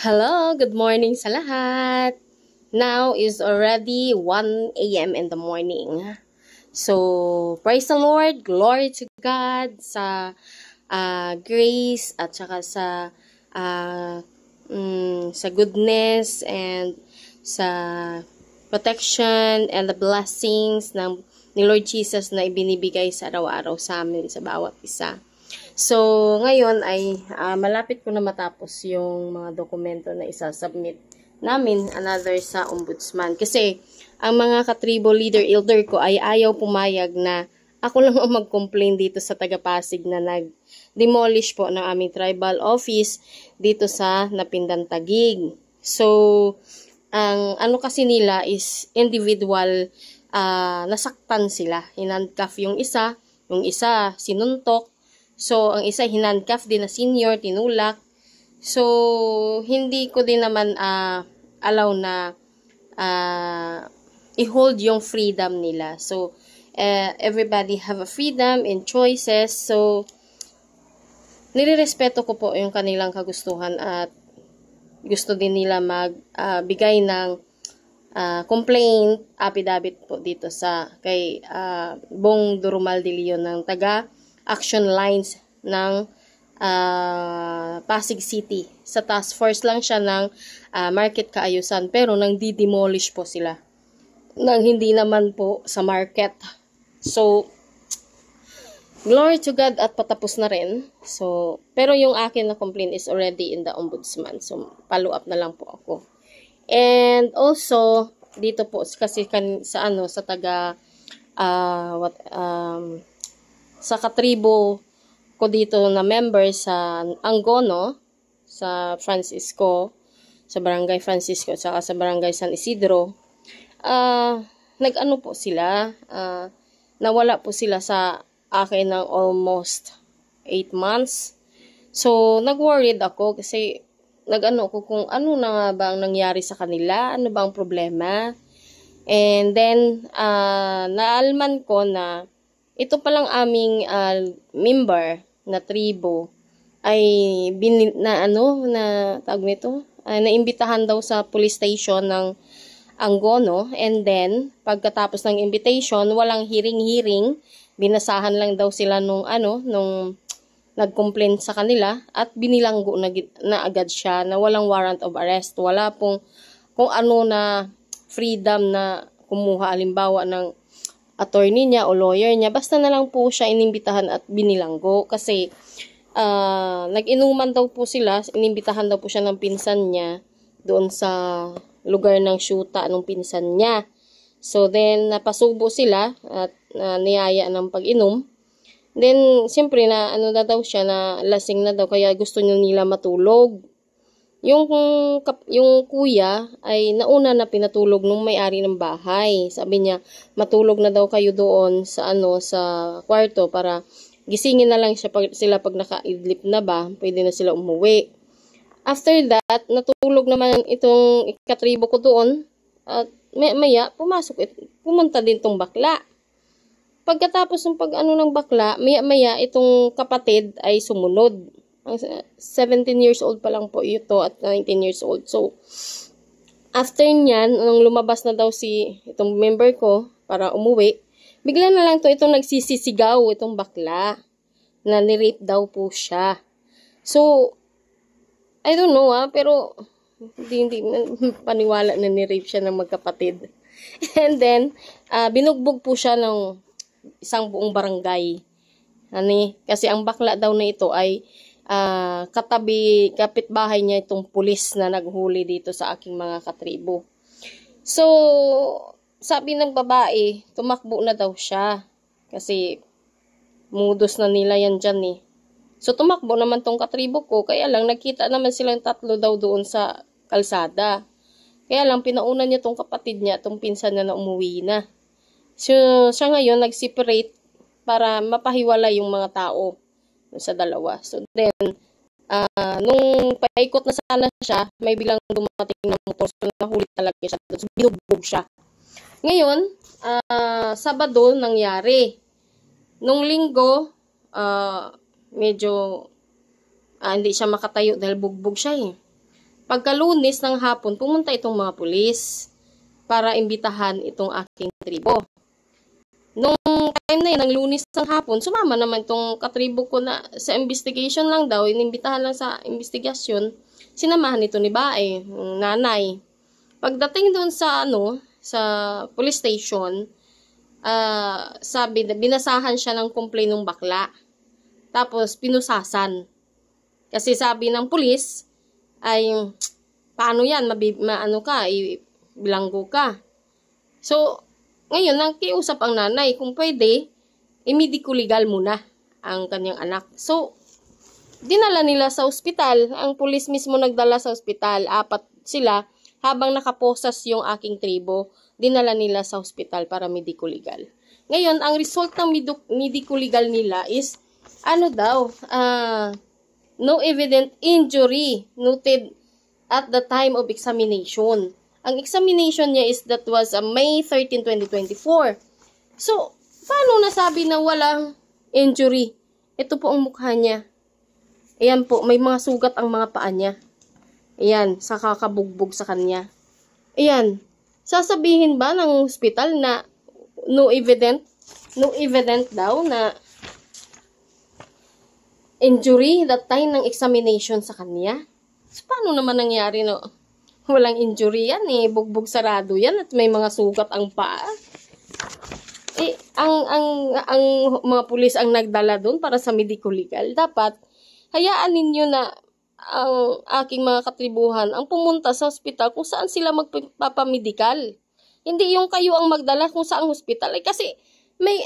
Hello, good morning sa lahat. Now is already 1 a.m. in the morning. So, praise the Lord, glory to God sa grace at saka uh, sa goodness and sa protection and the blessings ni Lord Jesus na ibinibigay sa araw-araw sa amin sa bawat isa. So, ngayon ay malapit ko na matapos yung mga dokumento na isasubmit namin another sa ombudsman. Kasi, ang mga katribo leader, elder ko ay ayaw pumayag na ako lang ang mag-complain dito sa Tagapasig na nag-demolish po ng aming tribal office dito sa Napindan Taguig. So, ang ano kasi nila is individual, nasaktan sila. Hinandcuff yung isa sinuntok. So, ang isa hinandcuff din na senior, tinulak. So, hindi ko din naman allow na i-hold yung freedom nila. So, everybody have a freedom and choices. So, nirerespeto ko po yung kanilang kagustuhan at gusto din nila magbigay ng complaint, affidavit po dito kay Bong Durumal de Leon ng taga action lines ng Pasig City. Sa task force lang siya ng market kaayusan, pero nang di-demolish po sila. Nang hindi naman po sa market. So, glory to God at patapos na rin. So, pero yung akin na complaint is already in the ombudsman. So, follow up na lang po ako. And also, dito po kasi sa taga sa katribo ko dito na member sa Angono, sa Francisco, sa Barangay Francisco, saka sa Barangay San Isidro, nag-ano po sila, nawala po sila sa akin ng almost 8 months. So, nag-worried ako kasi nag-ano ko kung ano na nga ba ang nangyari sa kanila, ano ba ang problema. And then, naalman ko na ito palang aming member na tribo ay naimbitahan daw sa police station ng Angono, and then pagkatapos ng invitation, walang hearing, binasahan lang daw sila nung nag-complain sa kanila at binilanggo na agad siya na walang warrant of arrest. Wala pong kung ano na freedom na kumuha halimbawa ng attorney niya o lawyer niya, basta na lang po siya inimbitahan at binilanggo kasi nag-inuman daw po sila, inimbitahan daw po siya ng pinsan niya doon sa lugar ng syuta ng pinsan niya. So then napasubo sila at niyaya ng pag-inom. Then siyempre na na daw siya, na lasing na daw kaya gusto nila matulog. Yung kuya ay nauna na pinatulog nung may-ari ng bahay. Sabi niya, matulog na daw kayo doon sa kwarto para gisingin na lang sila pag naka-idlip na ba, pwede na sila umuwi. After that, natulog naman itong katribo ko doon at maya pumunta din tong bakla. Pagkatapos ng ng bakla, maya itong kapatid ay sumunod. 17 years old pa lang po ito at 19 years old. So, after nyan, nung lumabas na daw itong member ko para umuwi, bigla na lang itong nagsisisigaw itong bakla na nirape daw po siya. So, I don't know pero hindi paniwala na nirape siya ng magkapatid. And then, binugbog po siya ng isang buong barangay. Kasi ang bakla daw na ito ay kapitbahay niya itong pulis na naghuli dito sa aking mga katribo. So, sabi ng babae, tumakbo na daw siya. Kasi, mudos na nila yan dyan So, tumakbo naman tong katribo ko. Kaya lang, nagkita naman silang tatlo daw doon sa kalsada. Kaya lang, pinauna niya tong kapatid niya, tong pinsan niya na umuwi na. So, siya ngayon, nag-separate para mapahiwala yung mga tao sa dalawa. So then, nung paikot na sana siya, may bilang dumating na motor. So nahuli talaga siya. So binugbog siya. Ngayon, Sabado nangyari. Nung Linggo, medyo hindi siya makatayo dahil bugbog siya Pagka-Lunes ng hapon, pumunta itong mga pulis para imbitahan itong aking tribo. Nung time na yun, ng Lunes ng hapon, sumama naman itong katribo ko na sa investigation lang daw, inimbitahan lang sa investigasyon, sinamahan ito ni Bae, nanay. Pagdating doon sa sa police station, sabi na binasahan siya ng complaint ng bakla. Tapos pinusasan. Kasi sabi ng pulis ay paano yan, bilanggo ka. So ngayon nakiusap ang nanay kung pwede i-medico legal muna ang kanyang anak. So dinala nila sa ospital, ang pulis mismo nagdala sa ospital, 4 sila. Habang nakaposas yung aking tribo, dinala nila sa ospital para medico legal. Ngayon, ang result ng medico legal nila is, no evident injury noted at the time of examination. Ang examination niya that was May 13, 2024. So, paano nasabi na walang injury? Ito po ang mukha niya. Ayan po, may mga sugat ang mga paa niya. Ayan, sa kakabugbog sa kanya. Ayan, sasabihin ba ng hospital na no evident daw na injury that time ng examination sa kanya? So, paano naman nangyari no? Walang injury yan bugbog sarado yan at may mga sugat ang paa. Ang mga pulis ang nagdala doon para sa medico legal. Dapat, hayaan ninyo na ang aking mga katribuhan ang pumunta sa ospital kung saan sila magpapamedikal. Hindi yung kayo ang magdala kung saan hospital. Kasi may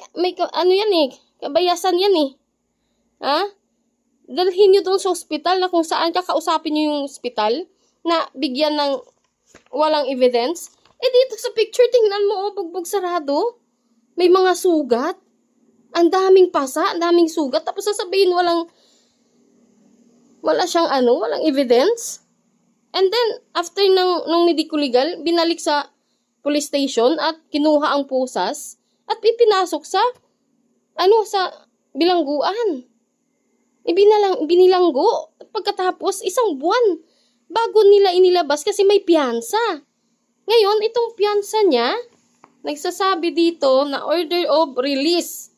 kabayasan yan Ha? Dalhin nyo doon sa ospital na kung saan kakausapin nyo yung ospital na bigyan ng walang evidence. Dito sa picture, tingnan mo, bugbog sarado. May mga sugat. Ang daming pasa, ang daming sugat. Tapos sasabihin wala siyang walang evidence. And then, after ng medico legal, binalik sa police station at kinuha ang pusas at ipinasok sa bilangguan. Binilanggo. At pagkatapos, 1 buwan bago nila inilabas kasi may piyansa. Ngayon, itong piyansa niya, nagsasabi dito na order of release.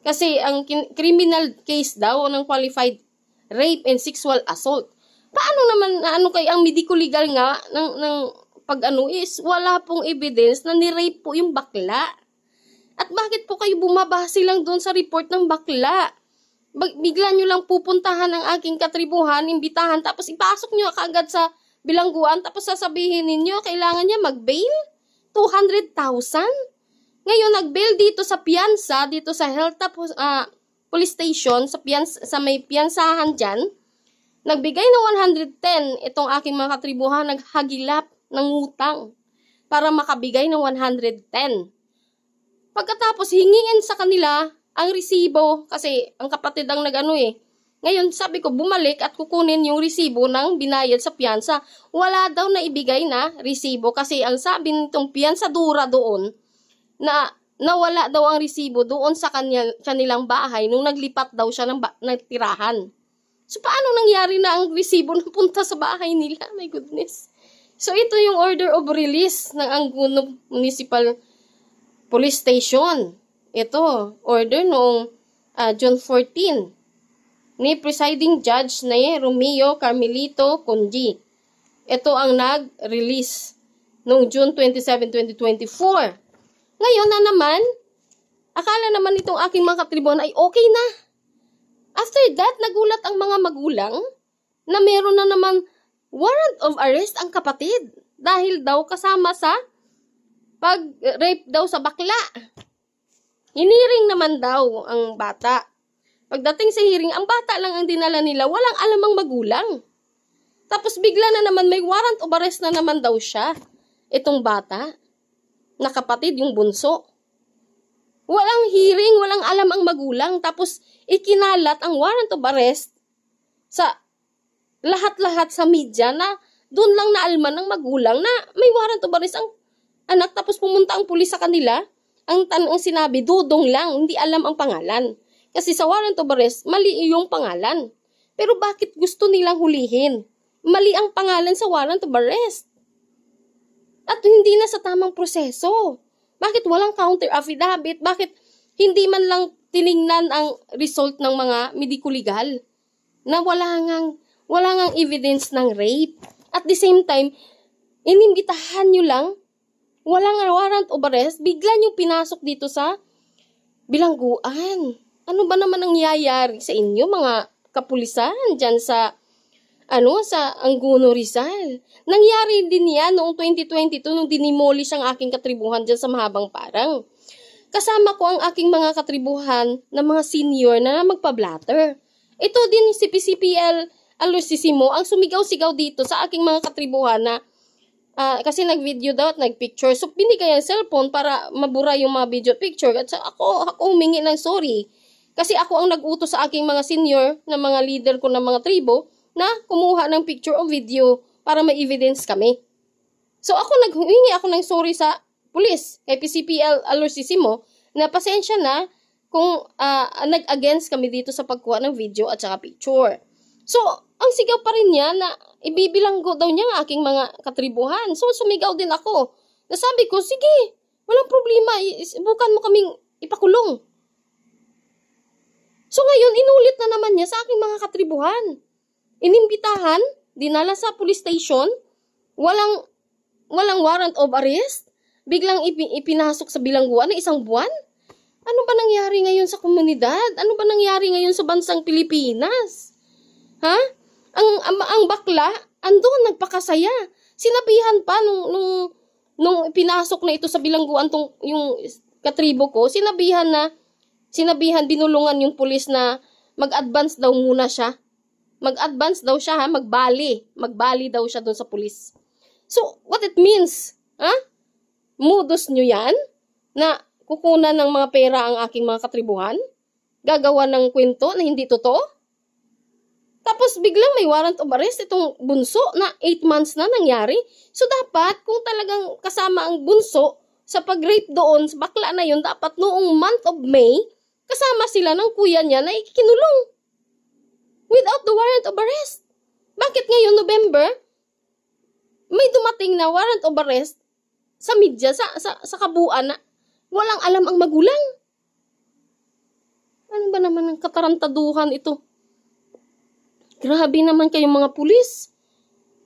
Kasi ang criminal case daw ng qualified rape and sexual assault. Paano naman kay ang medico legal nga ng is wala pong evidence na ni-rape po yung bakla. At bakit po kayo bumabase lang doon sa report ng bakla? Bigla nyo lang pupuntahan ang aking katribuhan, imbitahan, tapos ipasok nyo kaagad sa bilangguan, tapos sasabihin ninyo kailangan niya mag-bail? 200,000? Ngayon, nag-bail dito sa piyansa, dito sa police station, sa may piyansahan dyan, nagbigay ng 110, itong aking mga katribuhan, naghagilap ng utang para makabigay ng 110. Pagkatapos, hingingin sa kanila ang resibo, kasi ang kapatid ang Ngayon, sabi ko, bumalik at kukunin yung resibo ng binayad sa piyansa. Wala daw na ibigay na resibo, kasi ang sabi nitong piyansadura doon, na nawala daw ang resibo doon sa kanilang bahay nung naglipat daw siya ng tirahan. So, paano nangyari na ang resibo napunta sa bahay nila? My goodness. So, ito yung order of release ng Anguno Municipal Police Station. Ito, order noong June 14 ni Presiding Judge na Romeo Carmelito Conji. Ito ang nag-release noong June 27, 2024. Ngayon na naman, akala naman itong aking mga katribuhan ay okay na. After that, nagulat ang mga magulang na meron na naman warrant of arrest ang kapatid dahil daw kasama sa pag-rape daw sa bakla. Hiniring naman daw ang bata. Pagdating sa hearing, ang bata lang ang dinala nila, walang alam ang magulang. Tapos bigla na naman may warrant of arrest na naman daw siya, itong bata. Na kapatid, yung bunso. Walang hearing, walang alam ang magulang. Tapos, ikinalat ang warrant of arrest sa lahat-lahat sa media na doon lang naalman ng magulang na may warrant of arrest ang anak. Tapos, pumunta ang pulis sa kanila. Ang sinabi, Dudong lang, hindi alam ang pangalan. Kasi sa warrant of arrest, mali yung pangalan. Pero bakit gusto nilang hulihin? mali ang pangalan sa warrant of arrest. At hindi na sa tamang proseso. Bakit walang counter affidavit? Bakit hindi man lang tiningnan ang result ng mga medico-legal na wala ngang evidence ng rape. At the same time, inimbitahan nyo lang, walang warrant of arrest, bigla nyo pinasok dito sa bilangguan. Ano ba naman ang nangyayari sa inyo, mga kapulisan, dyan sa Anguno Rizal? Nangyari din yan noong 2022 nung dinimolish ang aking katribuhan dyan sa Mahabang Parang. Kasama ko ang aking mga katribuhan na mga senior na magpa-blatter. Ito din si PCPL Alusisimo ang sumigaw-sigaw dito sa aking mga katribuhan na kasi nag-video daw at nag-picture. So, binigay ang cellphone para mabura yung mga video picture. At ako humingi ng sorry. Kasi ako ang nag-utos sa aking mga senior na mga leader ko ng mga tribo na kumuha ng picture o video para may evidence kami. So, naghumingi ako ng sorry sa pulis, kay PCPL Alusisimo, na pasensya na kung nag-against kami dito sa pagkuha ng video at saka picture. So, ang sigaw pa rin niya na ibibilanggo daw niya ang aking mga katribuhan. So, sumigaw din ako. Nasabi ko, sige, walang problema, bukan mo kaming ipakulong. So, ngayon, inulit na naman niya sa aking mga katribuhan. Inimbitahan, dinala sa police station, walang warrant of arrest, biglang ipinasok sa bilangguan na 1 buwan. Ano ba nangyari ngayon sa komunidad? Ano ba nangyari ngayon sa bansang Pilipinas? Ha? Ang bakla, andun, nagpakasaya. Sinabihan pa nung pinasok na ito sa bilangguan yung katribo ko, sinabihan, binulungan yung pulis na mag-advance daw muna siya. Mag-advance daw siya, magbali. Magbali daw siya doon sa pulis. So, what it means? Ha? Modus nyo yan? Na kukunan ng mga pera ang aking mga katribuhan? Gagawa ng kwento na hindi totoo? Tapos biglang may warrant of arrest itong bunso na 8 months na nangyari. So dapat kung talagang kasama ang bunso sa pag-rape doon sa bakla na yun, dapat noong month of May, kasama sila ng kuya niya na ikinulong. Without the warrant of arrest. Bakit ngayon November, may dumating na warrant of arrest sa media, sa kabuuan na walang alam ang magulang? Ano ba naman ang katarantaduhan ito? Grabe naman kayong mga pulis.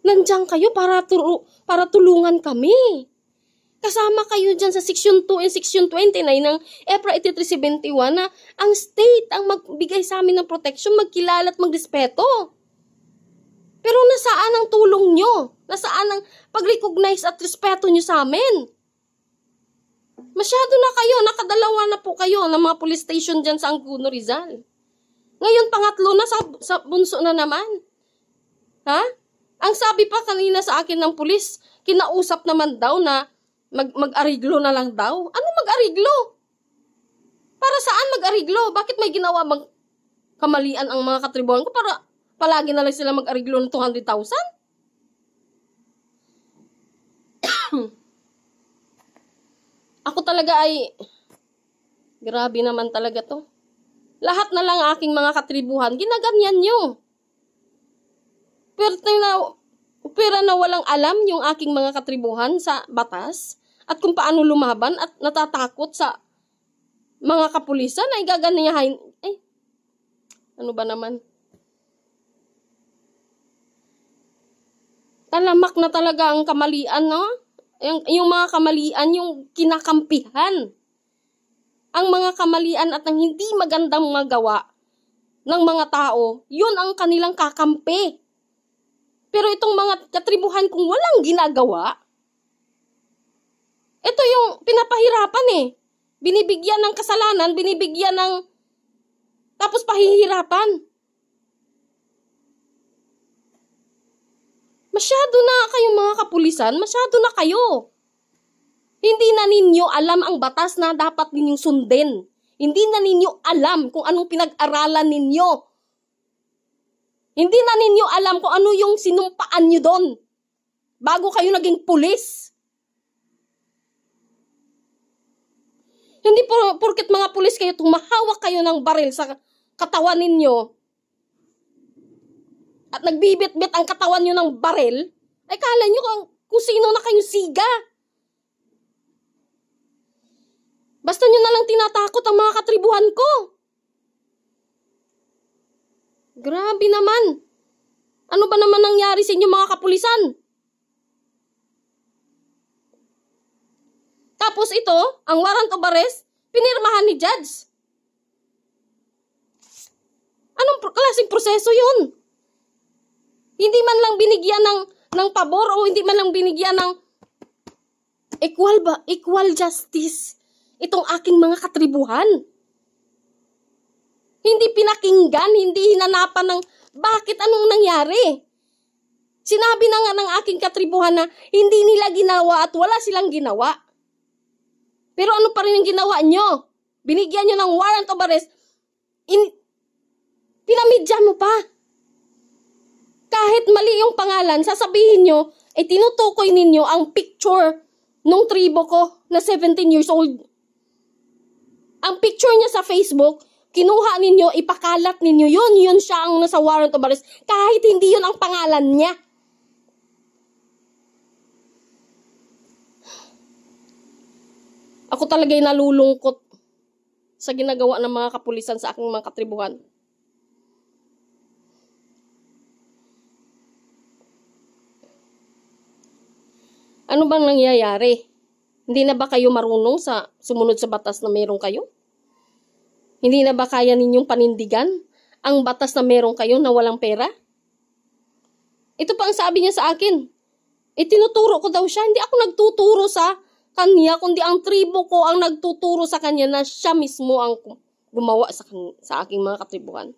Nandiyan kayo para tulungan kami. Kasama kayo dyan sa Section 2 and Section 29 ng EPRA 8371 na ang state ang magbigay sa amin ng protection, magkilala at magrespeto. Pero nasaan ang tulong nyo? Nasaan ang pag-recognize at respeto nyo sa amin? Masyado na kayo, nakadalawa na po kayo ng mga police station dyan sa Anguno Rizal. Ngayon, pangatlo na sa bunso na naman. Ha? Ang sabi pa kanina sa akin ng pulis, kinausap naman daw na mag-ariglo na lang daw. Ano mag-ariglo? Para saan mag-ariglo? Bakit may ginawa kamalian ang mga katribuhan ko para palagi na lang sila mag-ariglo ng 200,000? Ako talaga ay, grabe naman talaga to. Lahat na lang aking mga katribuhan, ginaganyan nyo. Pero na walang alam yung aking mga katribuhan sa batas at kung paano lumaban at natatakot sa mga kapulisan ay gaganyahin. Ano ba naman? Talamak na talaga ang kamalian, no? Yung mga kamalian, yung kinakampihan. Ang mga kamalian at ang hindi magandang magawa ng mga tao, yun ang kanilang kakampi. Pero itong mga katribuhan kung walang ginagawa, ito yung pinapahirapan eh. Binibigyan ng kasalanan, binibigyan ng tapos pahihirapan. Masyado na kayong mga kapulisan, masyado na kayo. Hindi na ninyo alam ang batas na dapat ninyong sundin. Hindi na ninyo alam kung anong pinag-aralan ninyo. Hindi na ninyo alam kung ano yung sinumpaan nyo doon bago kayo naging pulis. Hindi porket mga pulis kayo, tumahawak kayo ng baril sa katawan ninyo, at nagbibit-bit ang katawan nyo ng barel, ay kala nyo kung sino na kayong siga. Basta nyo na lang tinatakot ang mga katribuhan ko. Grabe naman. Ano ba naman nangyari sa inyo mga kapulisan? Tapos ito, ang warrant of arrest, pinirmahan ni Judge. Anong klaseng proseso yun? Hindi man lang binigyan ng pabor o hindi man lang binigyan ng equal justice itong aking mga katribuhan. Hindi pinakinggan, hindi hinanapan ng bakit, anong nangyari. Sinabi na nga ng aking katribuhan na hindi nila ginawa at wala silang ginawa. Pero ano pa rin ang ginawa nyo? Binigyan nyo ng warrant of arrest, pinamidya mo pa. Kahit mali yung pangalan, sasabihin nyo, tinutukoy ninyo ang picture nung tribo ko na 17 years old. Ang picture niya sa Facebook, kinuha ninyo, ipakalat ninyo, yun siya ang nasa warrant of arrest, kahit hindi yun ang pangalan niya. Ako talaga'y nalulungkot sa ginagawa ng mga kapulisan sa aking mga katribuhan. Ano bang nangyayari? Hindi na ba kayo marunong sa sumunod sa batas na meron kayo? Hindi na ba kaya ninyong panindigan ang batas na meron kayo na walang pera? Ito pa ang sabi niya sa akin. Tinuturo ko daw siya. Hindi ako nagtuturo sa kanya, kundi ang tribo ko ang nagtuturo sa kanya na siya mismo ang gumawa sa aking mga katribuhan.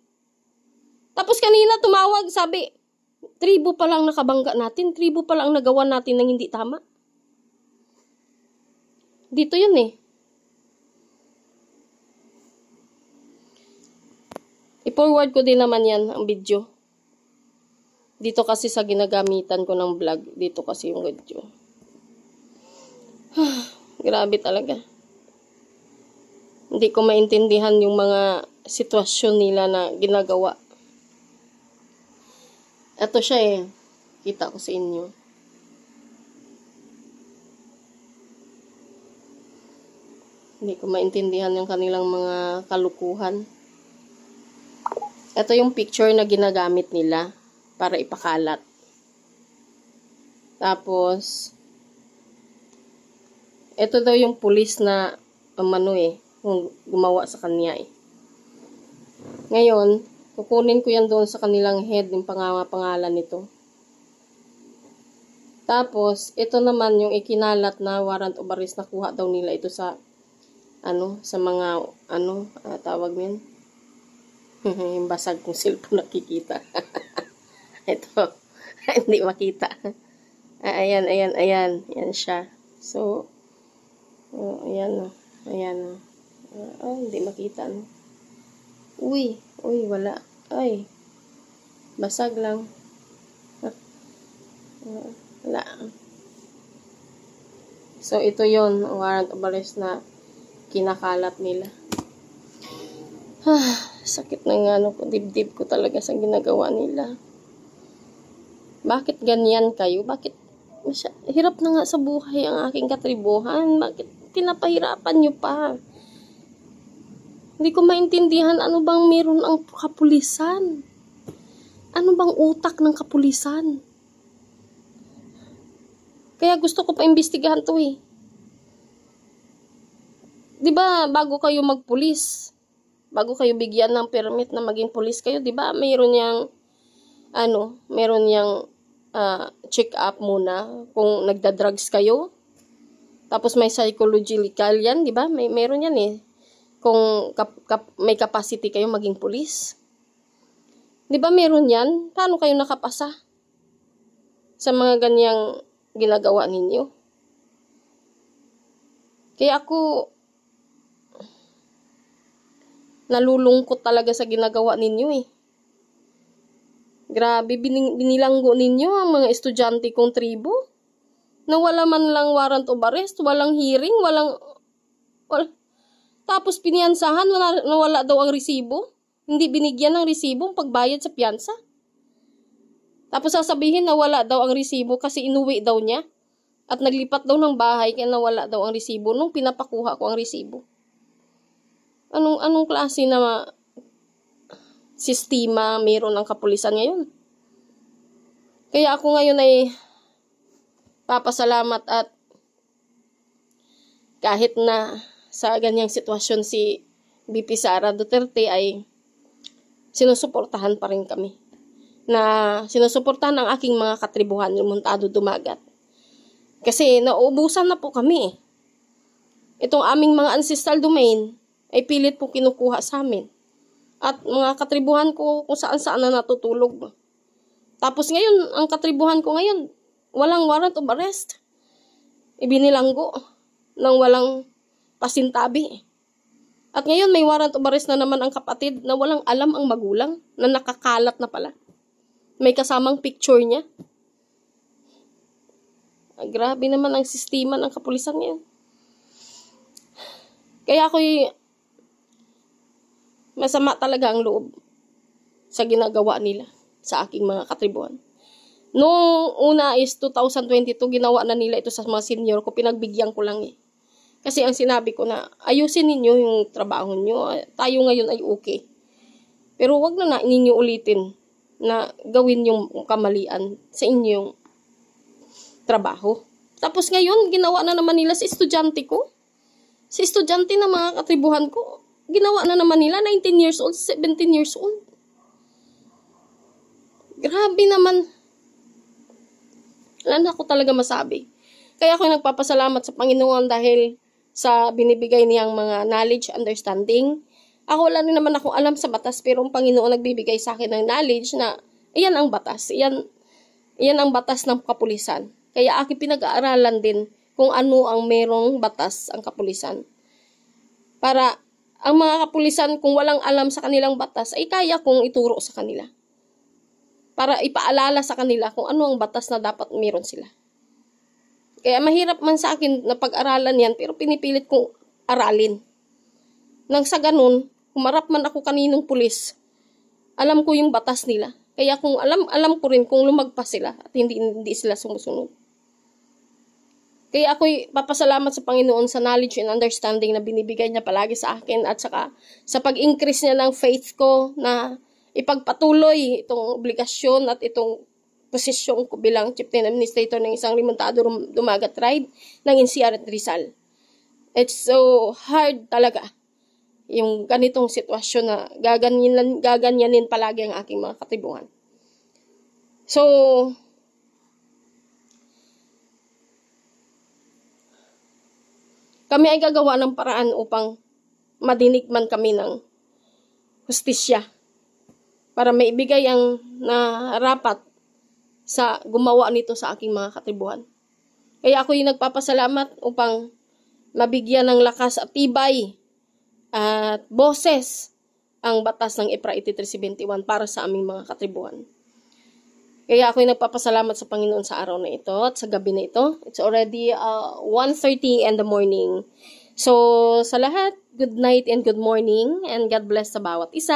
Tapos kanina tumawag, sabi, tribo pa lang nakabangga natin, tribo pa lang nagawa natin ng hindi tama. Dito yun eh. I-forward ko din naman yan, ang video. Dito kasi sa ginagamitan ko ng vlog, dito kasi yung video. Grabe talaga. Hindi ko maintindihan yung mga sitwasyon nila na ginagawa. Ito siya eh. Kita ko sa inyo. Hindi ko maintindihan yung kanilang mga kalukuhan. Ito yung picture na ginagamit nila para ipakalat. Tapos, ito daw yung pulis na gumawa sa kanya eh. Ngayon, kukunin ko yan doon sa kanilang head, yung pangalan nito. Tapos, ito naman yung ikinalat na warrant of arrest, nakuha daw nila ito sa sa mga tawag niyan. Yung basag kong cellphone nakikita. Ito, hindi makita. Ayan. Yan siya. So, ayan. Hindi makita. Uy, wala. Ay, basag lang. Wala. So, ito yon warrant of arrest na kinakalat nila. Sakit ng dibdib ko talaga sa ginagawa nila. Bakit ganyan kayo? Bakit hirap na nga sa buhay ang aking katribuhan? Bakit pinapahirapan nyo pa? Hindi ko maintindihan ano bang meron ang kapulisan. Ano bang utak ng kapulisan? Kaya gusto ko pa imbestigahan to eh. Diba, bago kayo magpulis, bago kayo bigyan ng permit na maging pulis kayo, diba, meron yang check up muna kung nagda-drugs kayo. Tapos may psychological yan, diba? Meron yan eh. Kung may capacity kayo maging pulis. Diba meron yan? Paano kayo nakapasa sa mga ganyang ginagawa ninyo? Kaya ako nalulungkot talaga sa ginagawa ninyo eh. Grabe, binilanggo ninyo ang mga estudyante kong tribo na wala man lang warrant of arrest, walang hearing, tapos piniyansahan, wala daw ang resibo. Hindi binigyan ng resibo ang pagbayad sa piyansa. Tapos sasabihin na wala daw ang resibo kasi inuwi daw niya. At naglipat daw ng bahay kaya nawala daw ang resibo nung pinapakuha ko ang resibo. Anong klase na sistema meron ng kapulisan ngayon? Kaya ako ngayon ay papasalamat at kahit na sa ganyang sitwasyon si VP Sara Duterte ay sinusuportahan pa rin kami. Na sinusuportahan ang aking mga katribuhan, Remontado Dumagat. Kasi nauubusan na po kami. Itong aming mga ancestral domain ay pilit po kinukuha sa amin. At mga katribuhan ko kung saan-saan na natutulog. Tapos ngayon, ang katribuhan ko ngayon, walang warrant of arrest. Ibinilanggo ng walang pasintabi. At ngayon may warrant of arrest na naman ang kapatid na walang alam ang magulang na nakakalat na pala. May kasamang picture niya. Grabe naman ang sistema ng kapulisan ngayon. Kaya ako'y masama talaga ang loob sa ginagawa nila sa aking mga katribuhan. Noong una is 2022, ginawa na nila ito sa mga senior ko. Pinagbigyan ko lang eh. Kasi ang sinabi ko na, ayusin ninyo yung trabaho nyo. Tayo ngayon ay okay. Pero wag na ninyo ulitin na gawin yung kamalian sa inyong trabaho. Tapos ngayon, ginawa na naman nila sa estudyante ko. Sa estudyante na mga katribuhan ko, ginawa na naman nila 19 years old, 17 years old. Grabe naman. Wala na ako talaga masabi. Kaya ako nagpapasalamat sa Panginoon dahil sa binibigay niyang mga knowledge, understanding. Ako wala rin naman akong alam sa batas, pero ang Panginoon nagbibigay sa akin ng knowledge na iyan ang batas. Iyan ang batas ng kapulisan. Kaya aking pinag-aaralan din kung ano ang merong batas ang kapulisan. Para ang mga kapulisan, kung walang alam sa kanilang batas, ay kaya kong ituro sa kanila. Para ipaalala sa kanila kung ano ang batas na dapat meron sila. Kaya mahirap man sa akin na pag-aralan yan, pero pinipilit kong aralin. Nang sa ganun, humarap man ako kaninong pulis, alam ko yung batas nila. Kaya kung alam ko rin kung lumagpas sila at hindi sila sumusunod. Kaya ako'y papasalamat sa Panginoon sa knowledge and understanding na binibigay niya palagi sa akin at saka sa pag-increase niya ng faith ko na ipagpatuloy itong obligasyon at itong posisyon ko bilang Chief Administrator ng isang Remontado Dumagat Tribe ng NCR at Rizal. It's so hard talaga yung ganitong sitwasyon na gaganyanin palagi ang aking mga katribuhan. So, kami ay gagawa ng paraan upang madinig man kami ng hustisya para maibigay ang narapat sa gumawa nito sa aking mga katribuhan. Kaya ako yung nagpapasalamat upang mabigyan ng lakas at tibay at boses ang batas ng EPRA 8371 para sa aming mga katribuhan. Kaya ako yung nagpapasalamat sa Panginoon sa araw na ito at sa gabi na ito. It's already 1:30 in the morning. So, sa lahat, good night and good morning and God bless sa bawat isa.